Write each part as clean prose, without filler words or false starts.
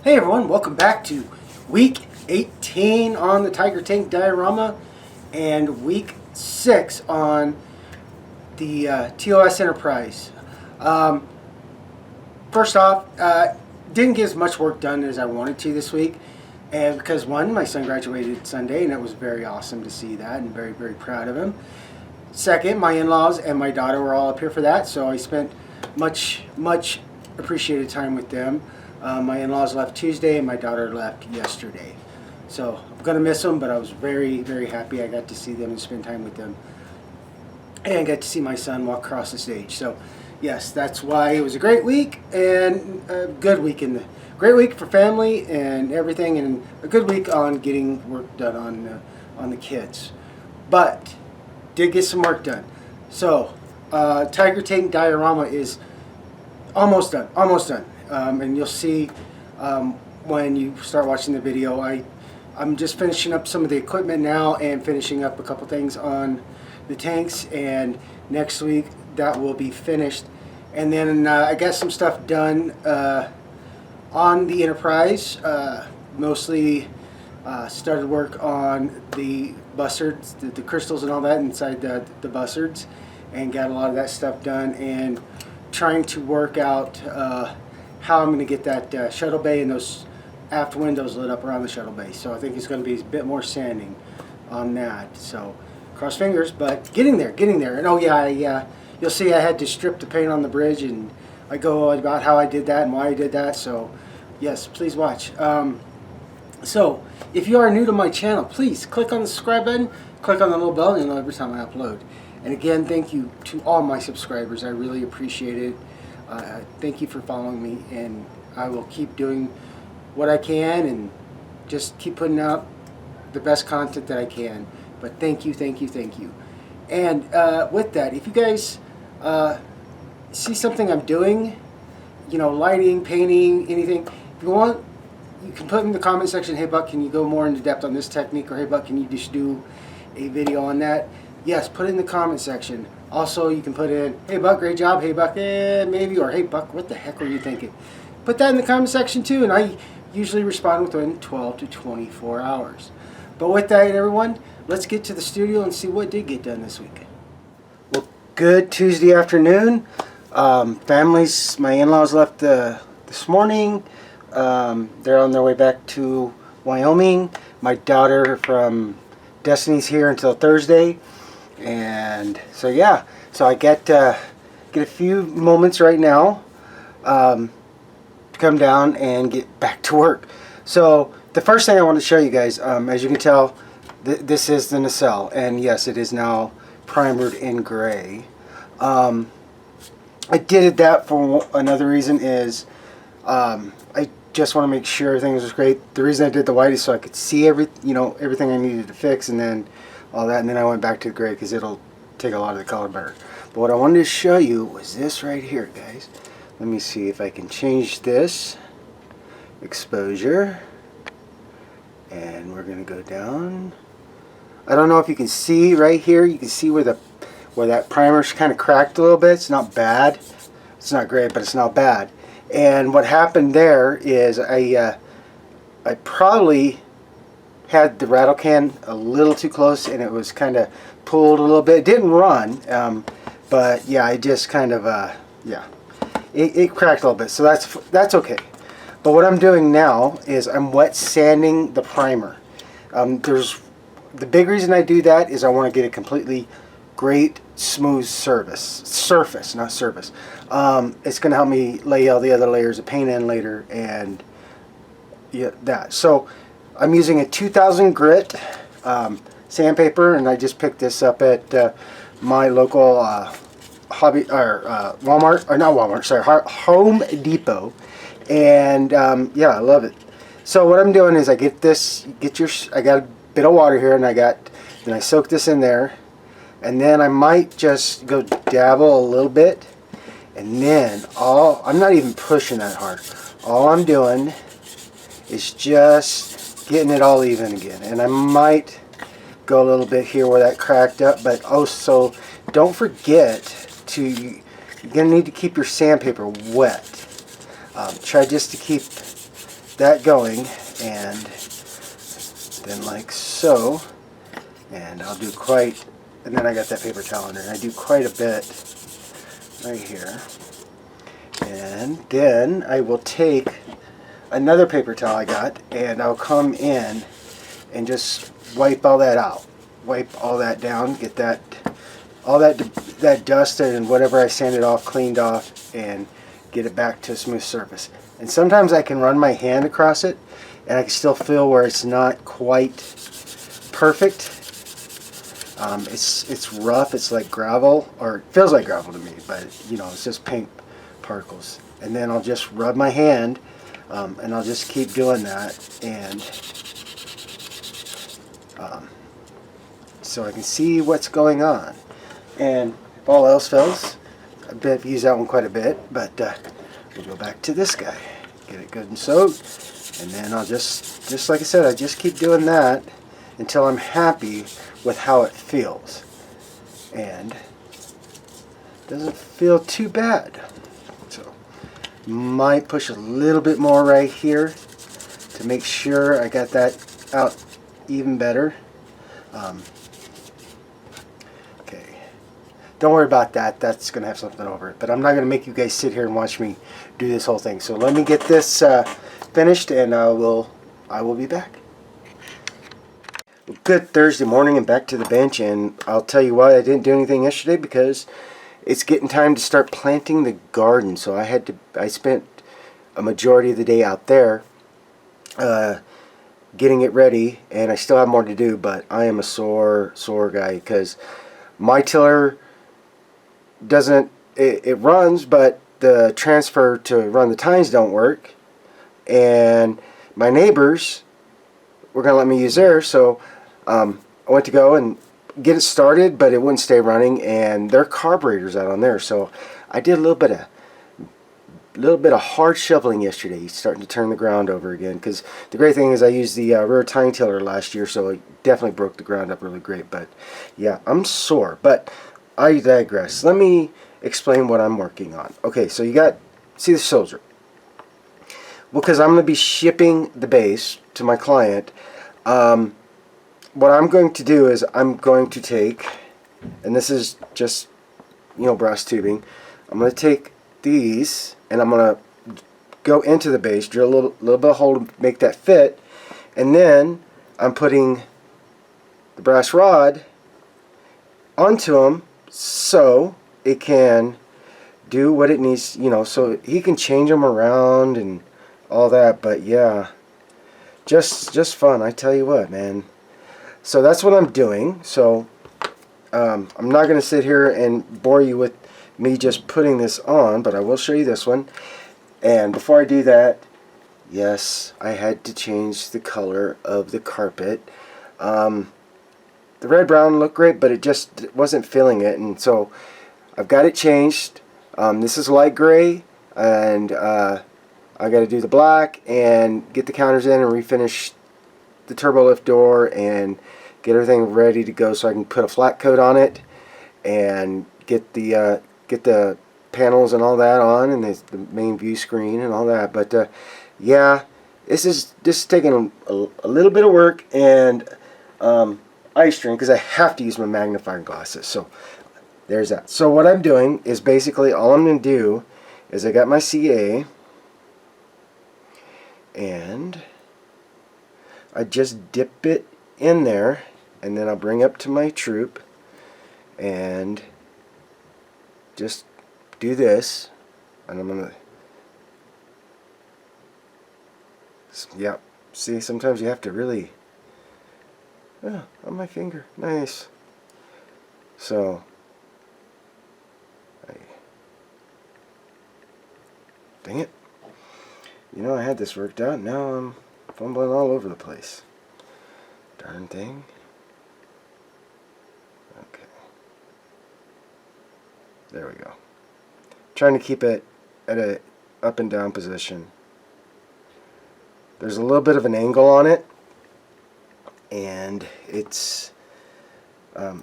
Hey everyone, welcome back to week 18 on the Tiger Tank diorama and week 6 on the TOS Enterprise. First off, didn't get as much work done as I wanted to this week, and because one, my son graduated Sunday and it was very awesome to see that and very, very proud of him. Second, my in-laws and my daughter were all up here for that, so I spent much appreciated time with them. My in-laws left Tuesday and my daughter left yesterday. So I'm going to miss them, but I was very, very happy I got to see them and spend time with them. And got to see my son walk across the stage. So yes, that's why it was a great week and a good week. Great week for family and everything, and a good week on getting work done on the kids. But did get some work done. So Tiger Tank diorama is almost done. And you'll see when you start watching the video. I'm just finishing up some of the equipment now and finishing up a couple things on the tanks, and next week that will be finished. And then I got some stuff done on the Enterprise. Mostly started work on the buzzards, the crystals and all that inside the buzzards, and got a lot of that stuff done, and trying to work out how I'm going to get that Shuttle Bay and those aft windows lit up around the Shuttle Bay. So I think it's going to be a bit more sanding on that. So cross fingers, but getting there. And oh yeah, you'll see I had to strip the paint on the bridge, and I go about how I did that and why I did that. So yes, please watch. So if you are new to my channel, please click on the subscribe button, click on the little bell, and you'll know every time I upload. And again, thank you to all my subscribers. I really appreciate it. Thank you for following me, and I will keep doing what I can and just keep putting out the best content that I can. But thank you. And with that, if you guys see something I'm doing, lighting, painting, anything, if you want, you can put in the comment section, hey Buck, can you go more into depth on this technique, or hey Buck, can you just do a video on that? Yes, put it in the comment section. Also, you can put in, hey Buck, great job, hey Buck, maybe, or hey Buck, what the heck were you thinking? Put that in the comment section too, and I usually respond within 12 to 24 hours. But with that, everyone, let's get to the studio and see what did get done this week. Well, good Tuesday afternoon. Families, my in-laws left this morning. They're on their way back to Wyoming. My daughter from Destiny's here until Thursday. And so yeah, so I get a few moments right now to come down and get back to work. So the first thing I want to show you guys, as you can tell, this is the nacelle, and yes, it is now primered in gray. I did that for another reason, is I just want to make sure everything was great. The reason I did the white is so I could see everything I needed to fix, and then all that, and then I went back to the gray because it'll take a lot of the color better. But what I wanted to show you was this right here, guys. Let me see if I can change this exposure, and we're gonna go down. I don't know if you can see right here. You can see where that primer's kind of cracked a little bit. It's not bad. It's not great, but it's not bad. And what happened there is I probably had the rattle can a little too close, and it was kind of pulled a little bit. It didn't run, but yeah, I just kind of it cracked a little bit. So that's okay. But what I'm doing now is I'm wet sanding the primer. The big reason I do that is I want to get a completely great smooth surface, not service. It's going to help me lay all the other layers of paint in later, and yeah, that. So I'm using a 2000 grit sandpaper, and I just picked this up at my local Walmart, or not Walmart, sorry, Home Depot, and yeah, I love it. So what I'm doing is I get this, I got a bit of water here, and then I soak this in there, and then I might just go dabble a little bit, and then I'm not even pushing that hard. All I'm doing is just getting it all even again, and I might go a little bit here where that cracked up, but also don't forget you're gonna need to keep your sandpaper wet. Try just to keep that going, and then like so, and I'll do quite, and then I got that paper towel in there, and I do quite a bit right here. And then I will take another paper towel I got, and I'll come in and just wipe all that out. Wipe all that down, get that, all that dust and whatever I sanded off, cleaned off, and get it back to a smooth surface. And sometimes I can run my hand across it, and I can still feel where it's not quite perfect. It's rough, it's like gravel, or it feels like gravel to me, but you know, it's just paint particles. And then I'll just rub my hand, and I'll just keep doing that, and so I can see what's going on. And if all else fails, I bet I've used that one quite a bit, but we'll go back to this guy. Get it good and soaked, and then I'll just like I said, I just keep doing that until I'm happy with how it feels. And it doesn't feel too bad. So might push a little bit more right here to make sure I got that out even better. Okay, don't worry about that. That's going to have something over it. But I'm not going to make you guys sit here and watch me do this whole thing. So let me get this finished, and I will be back. Good Thursday morning, and back to the bench. And I'll tell you why I didn't do anything yesterday, because it's getting time to start planting the garden. So I spent a majority of the day out there getting it ready, and I still have more to do, but I am a sore guy because my tiller doesn't, it runs, but the transfer to run the tines don't work, and my neighbors were going to let me use theirs, so I went to go and get it started, but it wouldn't stay running, and their carburetor's out on there, so I did a little bit of hard shoveling yesterday, starting to turn the ground over again, because the great thing is I used the rear tine tiller last year, so it definitely broke the ground up really great. But yeah, I'm sore, but I digress. Let me explain what I'm working on. Okay, so see the soldier. Because I'm going to be shipping the base to my client, what I'm going to do is I'm going to take, and this is just, brass tubing, I'm going to take these, and I'm going to go into the base, drill a little bit of hole to make that fit, and then I'm putting the brass rod onto them so it can do what it needs, so he can change them around and all that. But yeah, just fun, I tell you what, man. So that's what I'm doing. So I'm not going to sit here and bore you with me just putting this on, but I will show you this one. And before I do that, yes, I had to change the color of the carpet. The red brown looked great, but it just wasn't feeling it, and so I've got it changed. This is light gray, and I got to do the black and get the counters in and refinish the turbo lift door and get everything ready to go so I can put a flat coat on it and get the panels and all that on, and the main view screen and all that. But yeah, this is just taking a little bit of work and eye strain, because I have to use my magnifying glasses. So there's that. So what I'm doing is basically all I'm going to do is I got my CA, and I just dip it in there, and then I'll bring up to my troop and just do this, and I'm gonna, yeah, see, sometimes you have to really, on my finger, nice. So dang it, I had this worked out, now I'm fumbling all over the place, darn thing. Okay, there we go. Trying to keep it at a up and down position. There's a little bit of an angle on it, and it's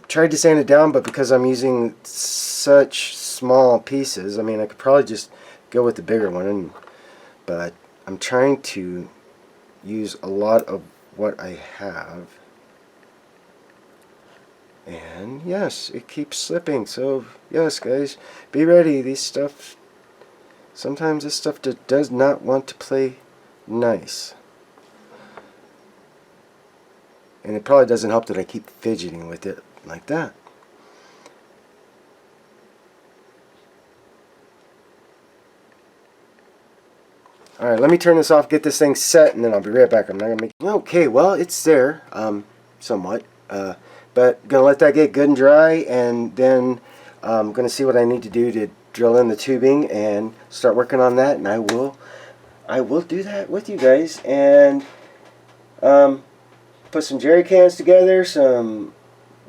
tried to sand it down, but because I'm using such small pieces, I mean, I could probably just go with the bigger one, but I'm trying to use a lot of what I have. And yes, it keeps slipping. So yes, guys, be ready. Sometimes this stuff does not want to play nice. And it probably doesn't help that I keep fidgeting with it like that. Alright, let me turn this off, get this thing set, and then I'll be right back. I'm not gonna make... Okay, well, it's there, somewhat. But gonna let that get good and dry, and then I'm gonna see what I need to do to drill in the tubing and start working on that, and I will do that with you guys, and put some jerry cans together, some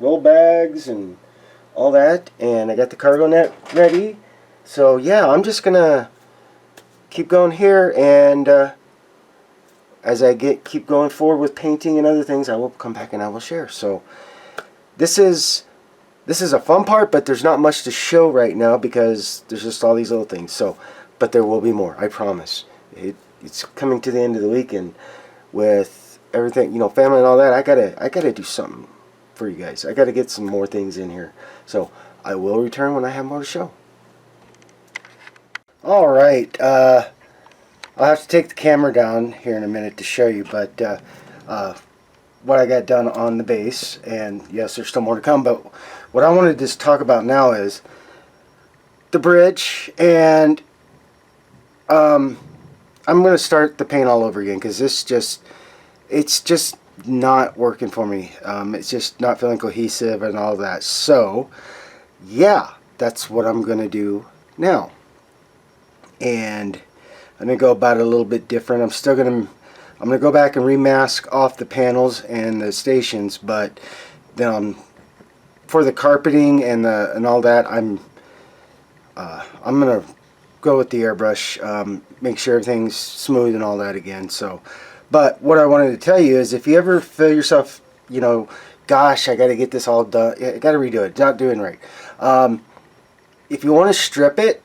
roll bags, and all that, and I got the cargo net ready. So yeah, I'm just gonna keep going here, and as I keep going forward with painting and other things, I will come back and I will share. So this is a fun part, but there's not much to show right now because there's just all these little things. So, but there will be more, I promise. It's coming to the end of the week, and with everything, you know, family and all that, I gotta do something for you guys. I gotta get some more things in here. So I will return when I have more to show. All right, I'll have to take the camera down here in a minute to show you, but what I got done on the base, and yes, there's still more to come, but what I wanted to just talk about now is the bridge, and I'm going to start the paint all over again because it's just not working for me. It's just not feeling cohesive and all that. So yeah, that's what I'm going to do now. And I'm going to go about it a little bit different. I'm going to go back and remask off the panels and the stations, but then for the carpeting and all that, I'm going to go with the airbrush, make sure everything's smooth and all that again. So, but what I wanted to tell you is, if you ever feel yourself, you know, gosh, I got to get this all done, I got to redo it, not doing right. If you want to strip it,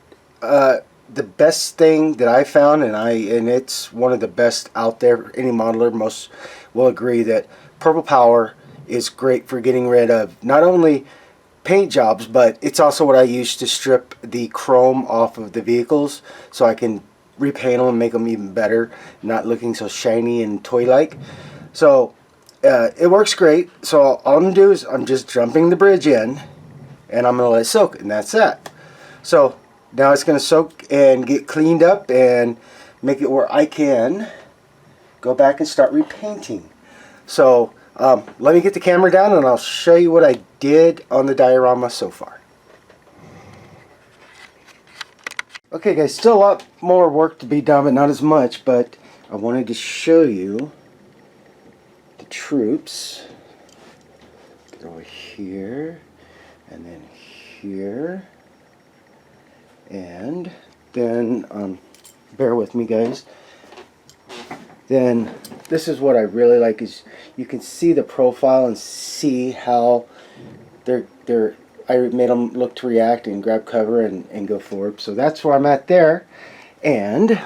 the best thing that I found, and it's one of the best out there, any modeler most will agree, that Purple Power is great for getting rid of not only paint jobs, but it's also what I use to strip the chrome off of the vehicles, so I can repaint them and make them even better, not looking so shiny and toy-like. So it works great. So all I'm going to do is I'm just dumping the bridge in, and I'm going to let it soak, and that's that. So now it's going to soak and get cleaned up and make it where I can go back and start repainting. So let me get the camera down and I'll show you what I did on the diorama so far. Okay guys, still a lot more work to be done, but not as much, but I wanted to show you the troops. Get over here, and then here. And then, bear with me guys, then this is what I really like, is you can see the profile and see how I made them look to react and grab cover and go forward. So that's where I'm at there. And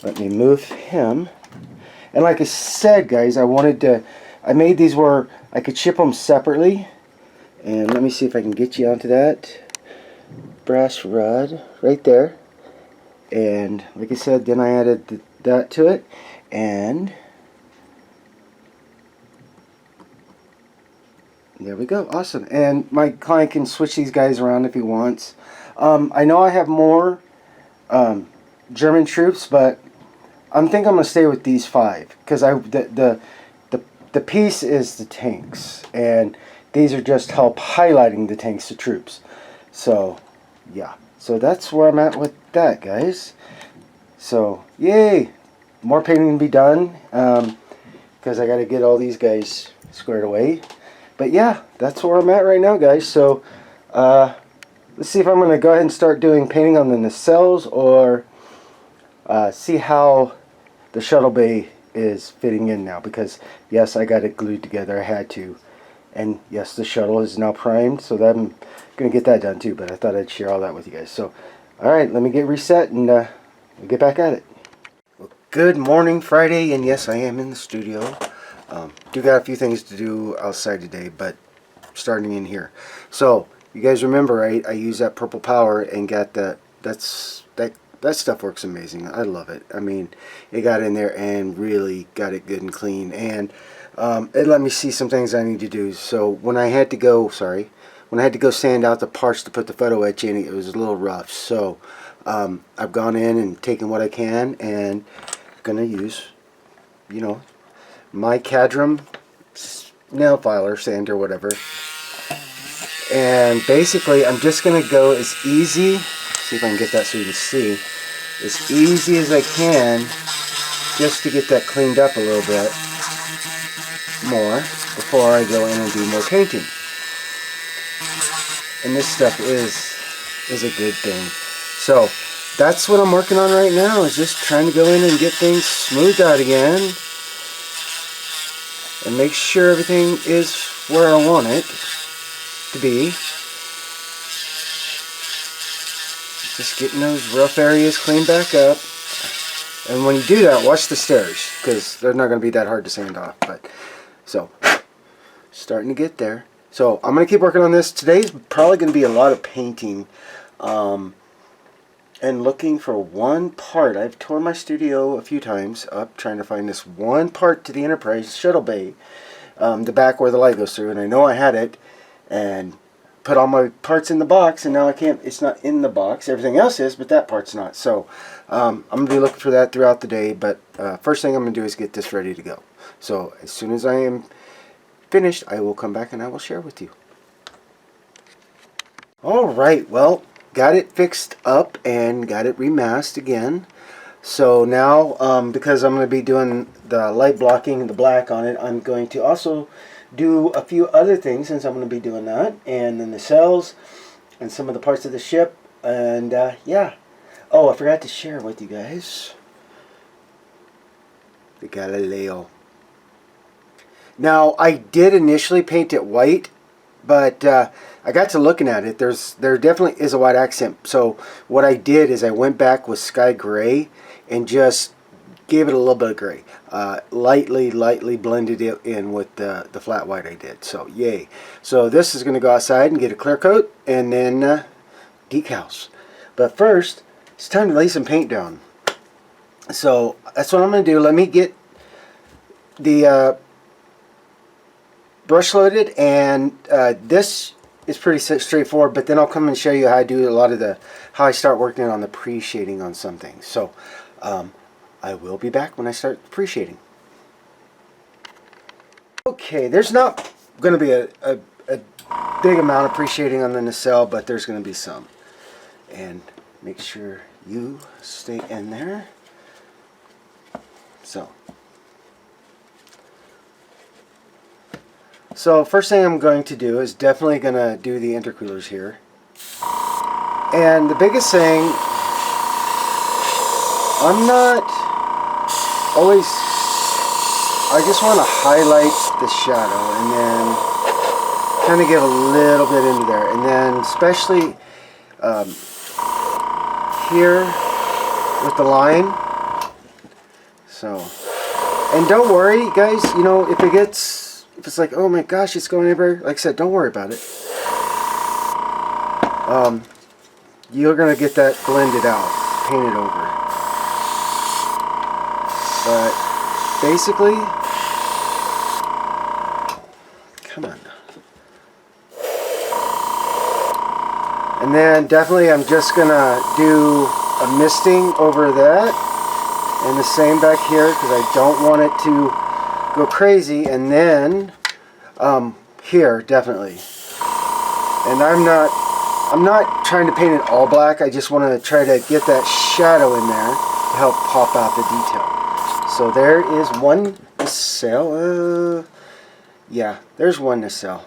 let me move him. And like I said guys, I made these where I could ship them separately. And let me see if I can get you onto that. Brass rod right there, and like I said, then I added that to it, and there we go. Awesome. And my client can switch these guys around if he wants. I know I have more German troops, but I think I'm gonna stay with these 5 because the piece is the tanks, and these are just help highlighting the tanks to troops. So yeah, so that's where I'm at with that, guys. So yay, more painting to be done, because I got to get all these guys squared away. But yeah, that's where I'm at right now, guys. So let's see if I'm going to go ahead and start doing painting on the nacelles, or see how the Shuttle Bay is fitting in now, because yes, I got it glued together. I had to. And yes, the shuttle is now primed, so that I'm going to get that done too, but I thought I'd share all that with you guys. So, alright, let me get reset and we'll get back at it. Good morning, Friday, and yes, I am in the studio. Do got a few things to do outside today, but starting in here. So, you guys remember I used that purple power and got that stuff works amazing. I love it. I mean, it got in there and really got it good and clean, and it let me see some things I need to do. So when I had to go, sand out the parts to put the photo etch in, it was a little rough. So I've gone in and taken what I can, and gonna use, my Cadram nail filer, sand or whatever. And basically, I'm just gonna go as easy. See if I can get that so you can see. As easy as I can, just to get that cleaned up a little bit more before I go in and do more painting. And this stuff is a good thing. So that's what I'm working on right now, is just trying to go in and get things smoothed out again and make sure everything is where I want it to be. Just getting those rough areas cleaned back up. And when you do that, watch the stairs, because they're not going to be that hard to sand off. But so, starting to get there. So I'm going to keep working on this. Today's probably going to be a lot of painting. And looking for one part. I've toured my studio a few times up trying to find this one part to the Enterprise Shuttle Bay, the back where the light goes through, and I know I had it and put all my parts in the box, and now I can't, it's not in the box. Everything else is, but that part's not. So I'm going to be looking for that throughout the day, but first thing I'm going to do is get this ready to go. So as soon as I am finished, I will come back and I will share with you. Alright, well, got it fixed up and got it remasked again. So now, because I'm going to be doing the light blocking, the black on it, I'm going to also do a few other things, since I'm going to be doing that. And then the cells and some of the parts of the ship. And yeah. Oh, I forgot to share with you guys the Galileo. Now, I did initially paint it white, but I got to looking at it. There definitely is a white accent. So what I did is I went back with sky gray and just gave it a little bit of gray. Lightly blended it in with the flat white I did. So yay. So this is going to go outside and get a clear coat and then decals. But first, it's time to lay some paint down. So that's what I'm going to do. Let me get the brush loaded, and this is pretty straightforward, but then I'll come and show you how I do a lot of how I start working on the pre-shading on some things. So I will be back when I start pre-shading. Okay, there's not going to be a big amount of pre-shading on the nacelle, but there's going to be some. And make sure you stay in there. So first thing I'm going to do is definitely going to do the intercoolers here. And the biggest thing, I'm not always, I just want to highlight the shadow and then kind of give a little bit into there. And then especially here with the line. So, and don't worry guys, if it's like, oh my gosh, it's going everywhere, like I said, don't worry about it. You're going to get that blended out, painted over. But basically, come on. And then definitely I'm just going to do a misting over that. And the same back here, because I don't want it to go crazy. And then here definitely, and I'm not trying to paint it all black. I just want to try to get that shadow in there to help pop out the detail. So there is one nacelle. Yeah, there's one nacelle.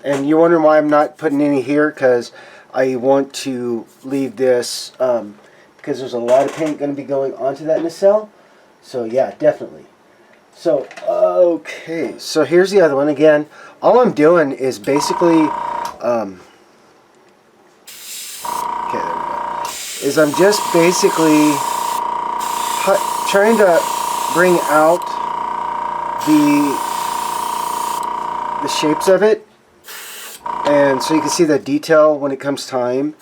And you're wondering why I'm not putting any here, because I want to leave this because there's a lot of paint going to be going onto that nacelle. So yeah, definitely. So, okay, so here's the other one. Again, all I'm doing is basically, okay, there we go, is I'm just basically trying to bring out the shapes of it, and so you can see the detail when it comes time.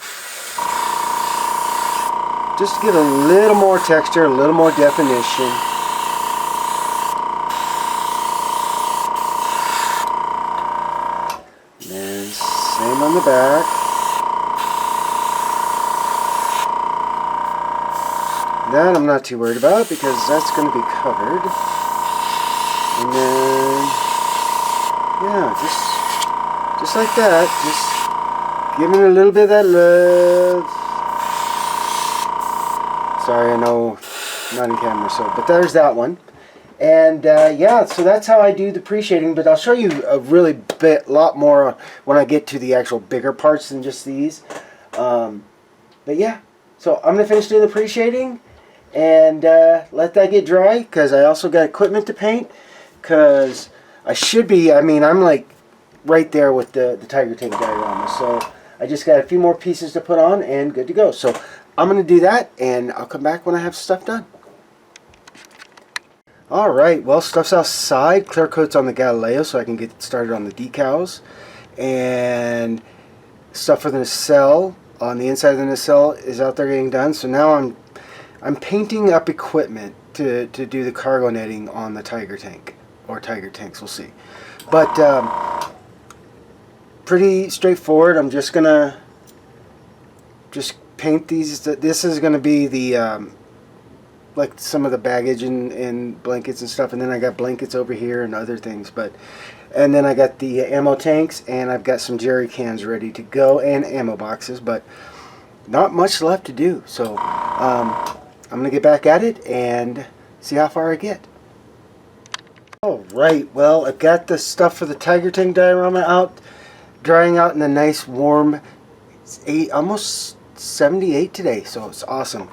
Just to give a little more texture, a little more definition. And same on the back. That I'm not too worried about because that's going to be covered. And then, yeah, just like that. Just giving it a little bit of that love. Sorry, I know not in camera, but there's that one. And yeah, so that's how I do the pre-shading, but I'll show you a really lot more when I get to the actual bigger parts than just these. But yeah, so I'm going to finish doing the pre-shading and let that get dry, because I also got equipment to paint, because I should be, I mean, I'm like right there with the tiger tank diorama, so I just got a few more pieces to put on and good to go. So I'm going to do that, and I'll come back when I have stuff done. Alright, well, stuff's outside. Clear coat's on the Galileo so I can get started on the decals. And stuff for the nacelle on the inside of the nacelle is out there getting done. So now I'm painting up equipment to do the cargo netting on the tiger tank. Or tiger tanks, we'll see. But pretty straightforward. I'm just going to paint these. This is going to be the like some of the baggage and blankets and stuff, and then I got blankets over here and other things, and then I got the ammo tanks, and I've got some jerry cans ready to go and ammo boxes, but not much left to do. So I'm gonna get back at it and see how far I get. Alright, well, I've got the stuff for the tiger tank diorama out, drying out in a nice warm, it's almost 78 today, so it's awesome.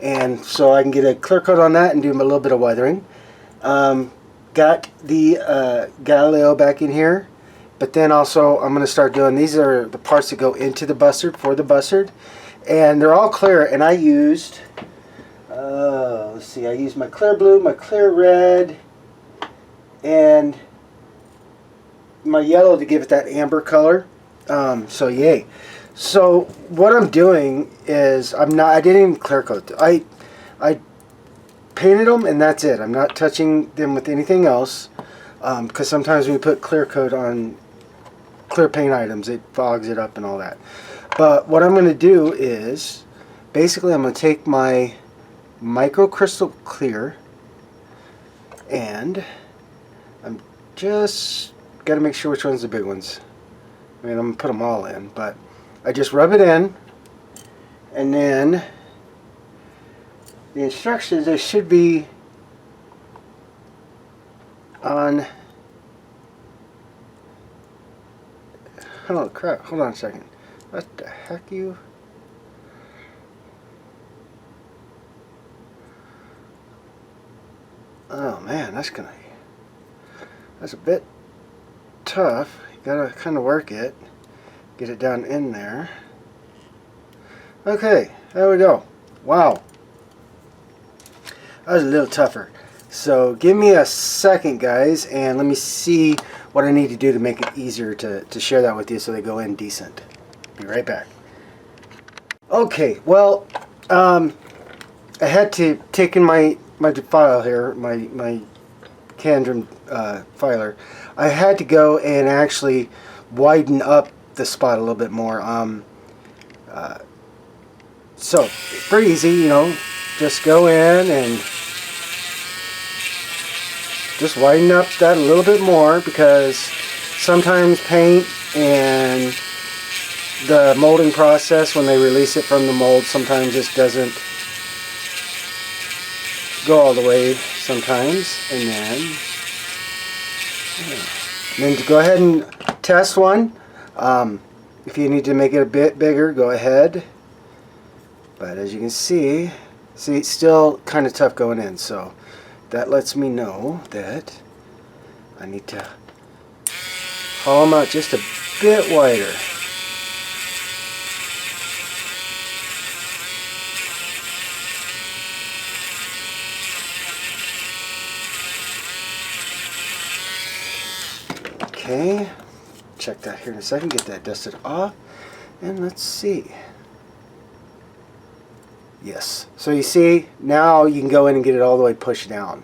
And so I can get a clear coat on that and do a little bit of weathering. Got the Galileo back in here, but then also I'm going to start doing, these are the parts that go into the bustard, for the bustard, and they're all clear, and I used, let's see, I used my clear blue, my clear red, and my yellow to give it that amber color. So yay. So what I'm doing is I didn't even clear coat. I painted them and that's it. I'm not touching them with anything else, because sometimes when you put clear coat on clear paint items, it fogs it up and all that. But what I'm going to do is basically I'm going to take my micro crystal clear, and I'm just got to make sure which one's the big ones. I mean, I'm going to put them all in, but I just rub it in, and then the instructions, they should be on, oh crap, hold on a second, what the heck, you, oh man, that's a bit tough. You gotta kind of work it. Get it down in there. Okay, there we go. Wow. That was a little tougher. So give me a second, guys, and let me see what I need to do to make it easier to share that with you so they go in decent. Be right back. Okay, well, I had to take in my file here, my Candrum filer. I had to go and actually widen up the spot a little bit more. So pretty easy, you know, just go in and just widen up that a little bit more, because sometimes paint and the molding process, when they release it from the mold, sometimes just doesn't go all the way sometimes. And then to go ahead and test one. If you need to make it a bit bigger, go ahead. But as you can see, it's still kind of tough going in. So that lets me know that I need to haul them out just a bit wider. Okay, check that here in a second, get that dusted off, and let's see. Yes, so you see, now you can go in and get it all the way pushed down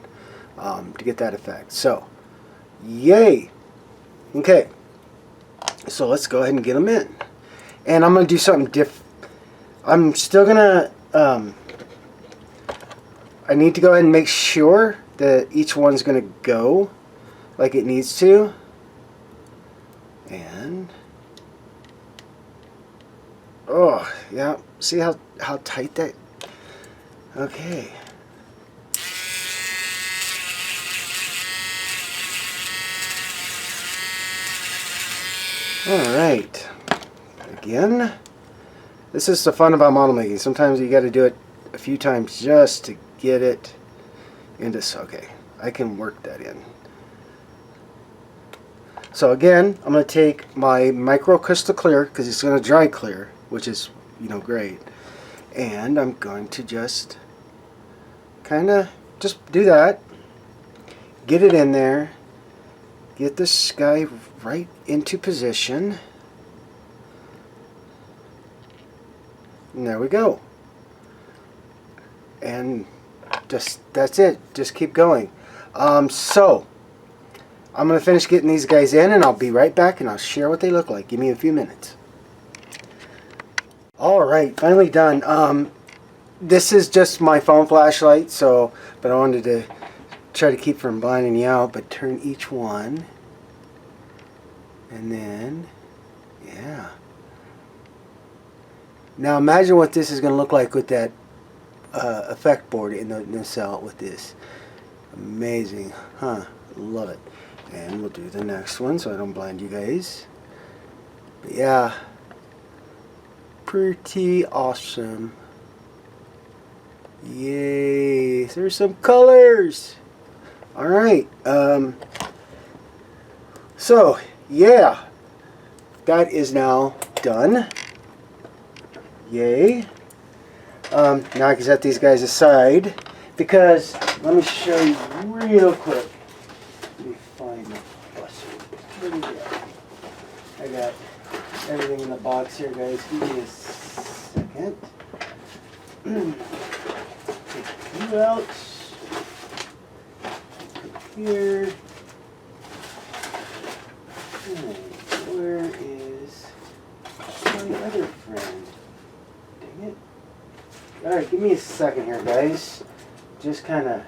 to get that effect. So, yay! Okay, so let's go ahead and get them in. And I'm going to do something different. I'm still going to, I need to go ahead and make sure that each one's going to go like it needs to. And, oh, yeah, see how tight that, okay. Alright, again, this is the fun about model making. Sometimes you got to do it a few times just to get it into, okay, I can work that in. So again, I'm going to take my micro crystal clear, because it's going to dry clear, which is, you know, great. And I'm going to just kind of just do that, get it in there, get this guy right into position, and there we go. And just, that's it, just keep going. So I'm going to finish getting these guys in, and I'll be right back and I'll share what they look like. Give me a few minutes. Alright, finally done. This is just my phone flashlight, so, but I wanted to try to keep from blinding you out, but turn each one, and then, yeah. Now imagine what this is going to look like with that effect board in the cell with this. Amazing, huh? Love it. And we'll do the next one so I don't blind you guys. But yeah, pretty awesome. Yay, there's some colors. Alright, so yeah, that is now done. Yay. Now I can set these guys aside, because let me show you real quick. Let me find the buster. Where did it go? I got everything in the box here, guys. Give me a second. Take you out. Here. Where is my other friend? Dang it. Alright, give me a second here, guys. Just kind of,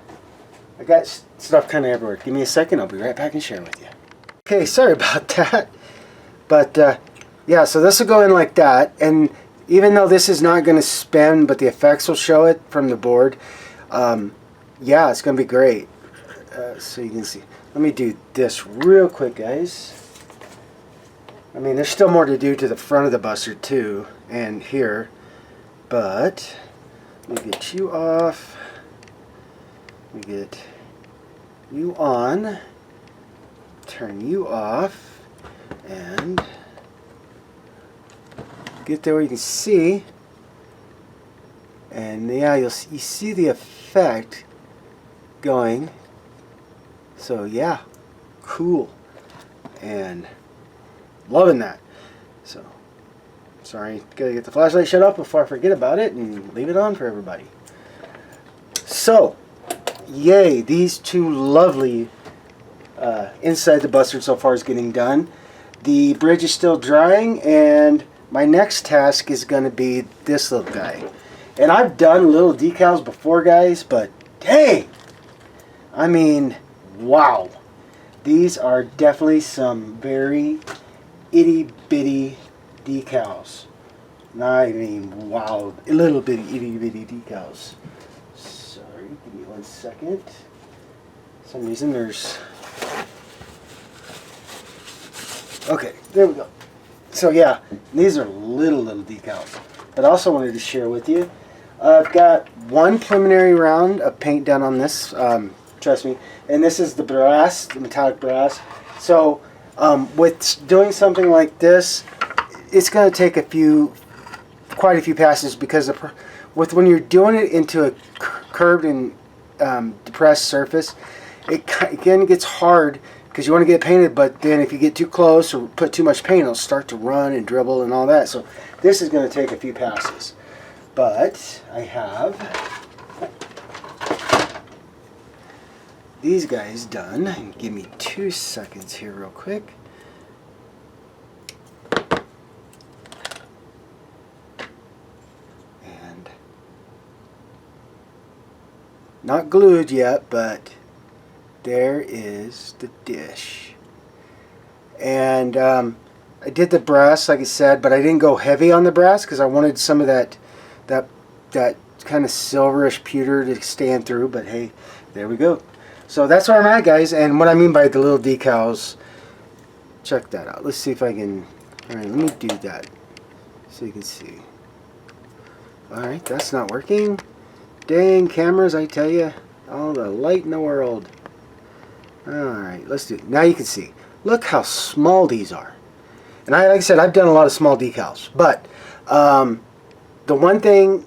I got stuff kind of everywhere. Give me a second, I'll be right back and share with you. Okay, sorry about that. But, yeah, so this will go in like that. And even though this is not going to spin, but the effects will show it from the board, yeah, it's going to be great. So you can see. Let me do this real quick, guys. I mean, there's still more to do to the front of the buster, too, and here. But let me get you off. Let me get you on. Turn you off. And get there where you can see. And yeah, you see the effect going. So yeah, cool. And loving that. So, sorry, gotta get the flashlight shut off before I forget about it and leave it on for everybody. So, yay, these two lovely inside the buster so far is getting done. The bridge is still drying, and my next task is going to be this little guy. And I've done little decals before, guys, but dang! I mean, wow. These are definitely some very itty-bitty decals. I mean, wow, little bitty itty-bitty decals. Sorry, give me 1 second. For some reason there's... Okay, there we go. So yeah, these are little decals. But I also wanted to share with you, I've got one preliminary round of paint done on this, trust me, and this is the brass, the metallic brass. So with doing something like this, it's going to take quite a few passes, because when you're doing it into a curved and depressed surface, it again gets hard because you want to get it painted, but then if you get too close or put too much paint, it'll start to run and dribble and all that. So this is going to take a few passes. But I have these guys done. Give me 2 seconds here real quick. And not glued yet, but there is the dish. And I did the brass, like I said, but I didn't go heavy on the brass because I wanted some of that kind of silverish pewter to stand through. But hey, there we go. So that's where I'm at, guys. And what I mean by the little decals, check that out. Let's see if I can. All right, let me do that so you can see. All right, that's not working. Dang cameras, I tell you, all the light in the world. All right, let's do it. Now you can see. Look how small these are. And like I said, I've done a lot of small decals. But the one thing,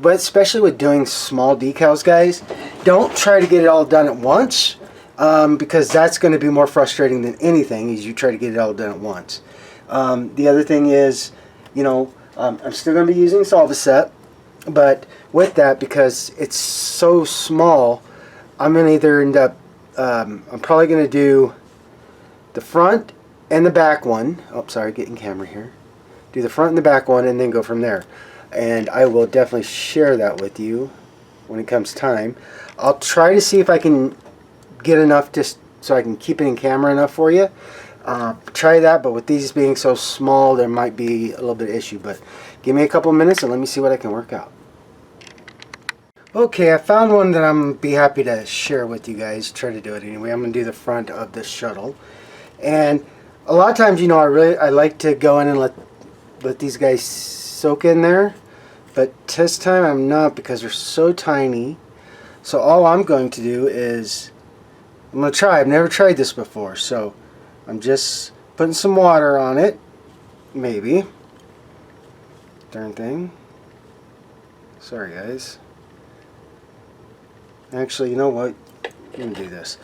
but especially with doing small decals, guys, don't try to get it all done at once, because that's going to be more frustrating than anything is you try to get it all done at once. The other thing is, you know, I'm still going to be using Solvaset, but with that, because it's so small, I'm going to either end up, I'm probably going to do the front and the back one. Oh, sorry, getting camera here. Do the front and the back one and then go from there. And I will definitely share that with you when it comes time. I'll try to see if I can get enough just so I can keep it in camera enough for you. Try that, but with these being so small, there might be a little bit of issue. But give me a couple minutes and let me see what I can work out. Okay, I found one that I'm be happy to share with you guys. Try to do it anyway. I'm going to do the front of the shuttle. And a lot of times, you know, I like to go in and let these guys soak in there. But this time I'm not, because they're so tiny. So all I'm going to do is, I'm going to try. I've never tried this before. So I'm just putting some water on it. Maybe. Darn thing. Sorry, guys. Actually, you know what? I'm going to do this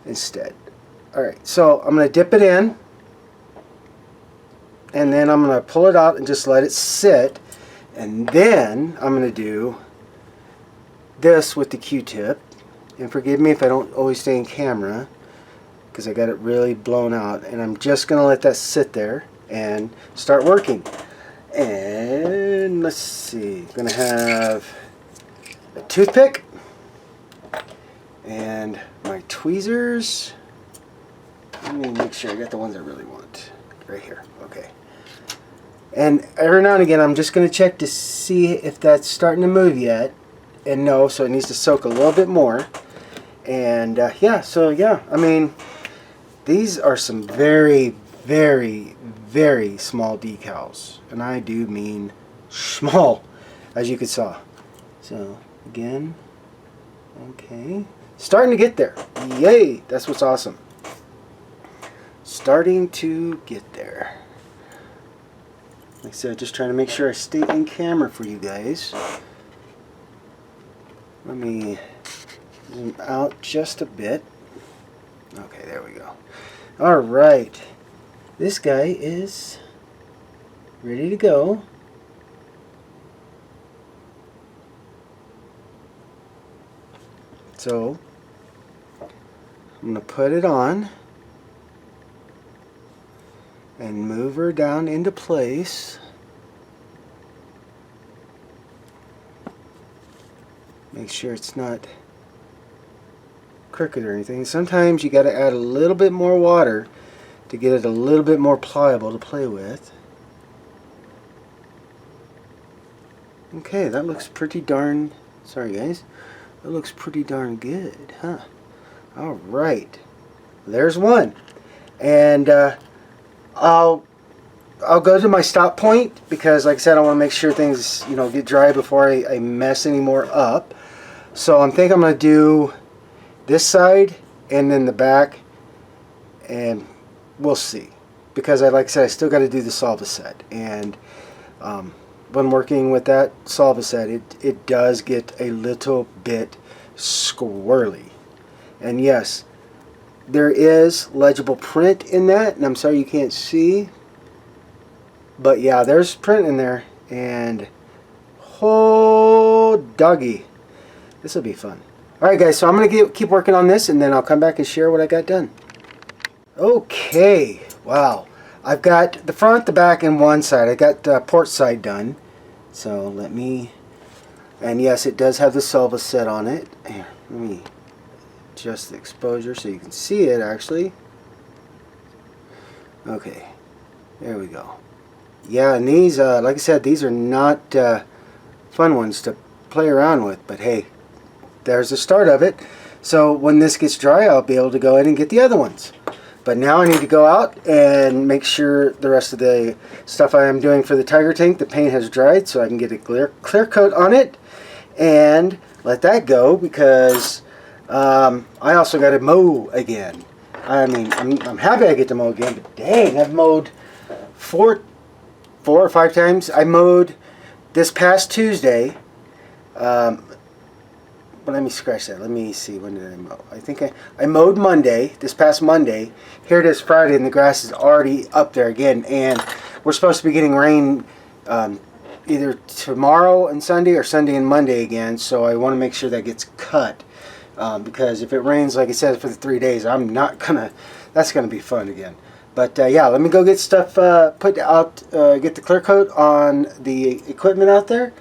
instead. Alright, so I'm going to dip it in. And then I'm going to pull it out and just let it sit. And then I'm going to do this with the Q-tip. And forgive me if I don't always stay in camera, because I got it really blown out. And I'm just going to let that sit there and start working. And let's see. I'm going to have a toothpick and my tweezers. Let me make sure I got the ones I really want. Right here. Okay. And every now and again, I'm just going to check to see if that's starting to move yet. And no, so it needs to soak a little bit more. And yeah, so yeah, I mean, these are some very, very, very small decals. And I do mean small, as you could saw. So, again, okay. Starting to get there. Yay! That's what's awesome. Starting to get there. Like I said, just trying to make sure I stay in camera for you guys. Let me zoom out just a bit. Okay, there we go. Alright. This guy is ready to go. So, I'm going to put it on and move her down into place. Make sure it's not crooked or anything. Sometimes you got to add a little bit more water to get it a little bit more pliable to play with. Okay, that looks pretty darn, sorry guys, that looks pretty darn good, huh? Alright, there's one. And I'll go to my stop point, because like I said, I want to make sure things, you know, get dry before I mess any more up. So I'm thinking I'm going to do this side and then the back, and we'll see, because like I said, I still got to do the Solvaset. And when working with that Solvaset, it does get a little bit squirrely. And yes, there is legible print in that, and I'm sorry you can't see, but yeah, there's print in there, and oh doggy, this will be fun. Alright guys, so I'm going to keep working on this, and then I'll come back and share what I got done. Okay, wow, I've got the front, the back, and one side. I got the port side done, so let me, and yes, it does have the Selva set on it. Here, let me adjust the exposure so you can see it actually. Okay, there we go. Yeah, and these, like I said, these are not fun ones to play around with, but hey, there's the start of it. So when this gets dry, I'll be able to go ahead and get the other ones. But now I need to go out and make sure the rest of the stuff I am doing for the tiger tank, the paint has dried, so I can get a clear coat on it and let that go, because I also got to mow again. I mean, I'm happy I get to mow again, but dang, I've mowed four or five times. I mowed this past Tuesday. But let me scratch that. Let me see, when did I mow? I think I mowed Monday, this past Monday. Here it is Friday, and the grass is already up there again. And we're supposed to be getting rain either tomorrow and Sunday, or Sunday and Monday again. So I want to make sure that gets cut. Because if it rains, like I said, for the 3 days, I'm not gonna, that's gonna be fun again. But yeah, let me go get stuff put out, get the clear coat on the equipment out there,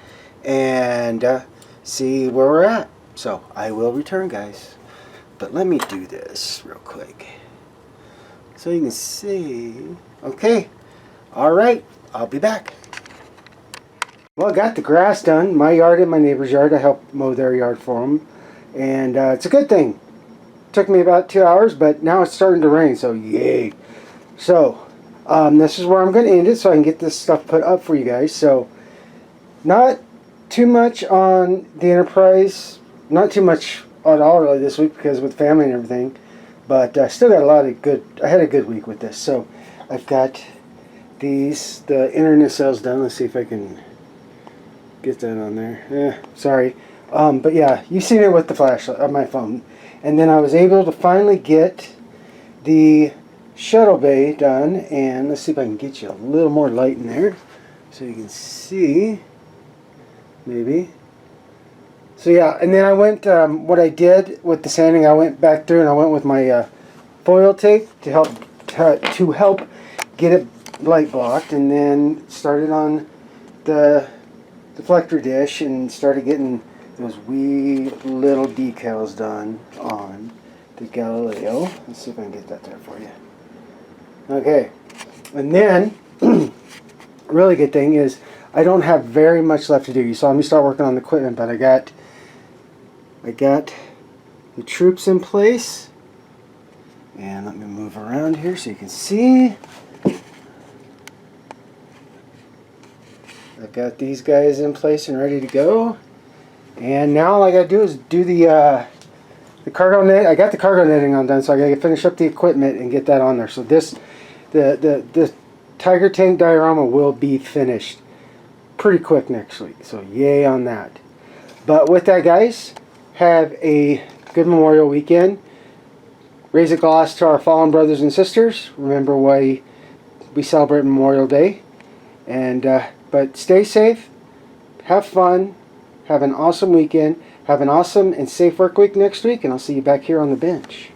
and see where we're at. So I will return, guys. But let me do this real quick so you can see. Okay, all right, I'll be back. Well, I got the grass done, my yard and my neighbor's yard. I helped mow their yard for them, and it's a good thing. Took me about 2 hours, but now it's starting to rain, so yay. So this is where I'm going to end it, so I can get this stuff put up for you guys. So not too much on the Enterprise, not too much at all really this week, because with family and everything, but I still got a lot of good, I had a good week with this. So I've got these, the inner nacelles done. Let's see if I can get that on there. Sorry. But yeah, you've seen it with the flashlight on my phone. And then I was able to finally get the Shuttle Bay done, and let's see if I can get you a little more light in there so you can see, maybe. So yeah, and then I went, what I did with the sanding, I went back through and I went with my foil tape to help get it light blocked, and then started on the deflector dish and started getting those wee little decals done on the Galileo. Let's see if I can get that there for you. Okay, and then really good thing is I don't have very much left to do. You saw me start working on the equipment, but I got the troops in place, and let me move around here so you can see. I've got these guys in place and ready to go, and now all I gotta do is do the cargo net. I got the cargo netting on done, so I gotta finish up the equipment and get that on there. So this, the Tiger Tank diorama will be finished pretty quick next week, so yay on that. But with that, guys, have a good Memorial weekend. Raise a glass to our fallen brothers and sisters. Remember why we celebrate Memorial Day. And but stay safe, have fun, have an awesome weekend, have an awesome and safe work week next week, and I'll see you back here on the bench.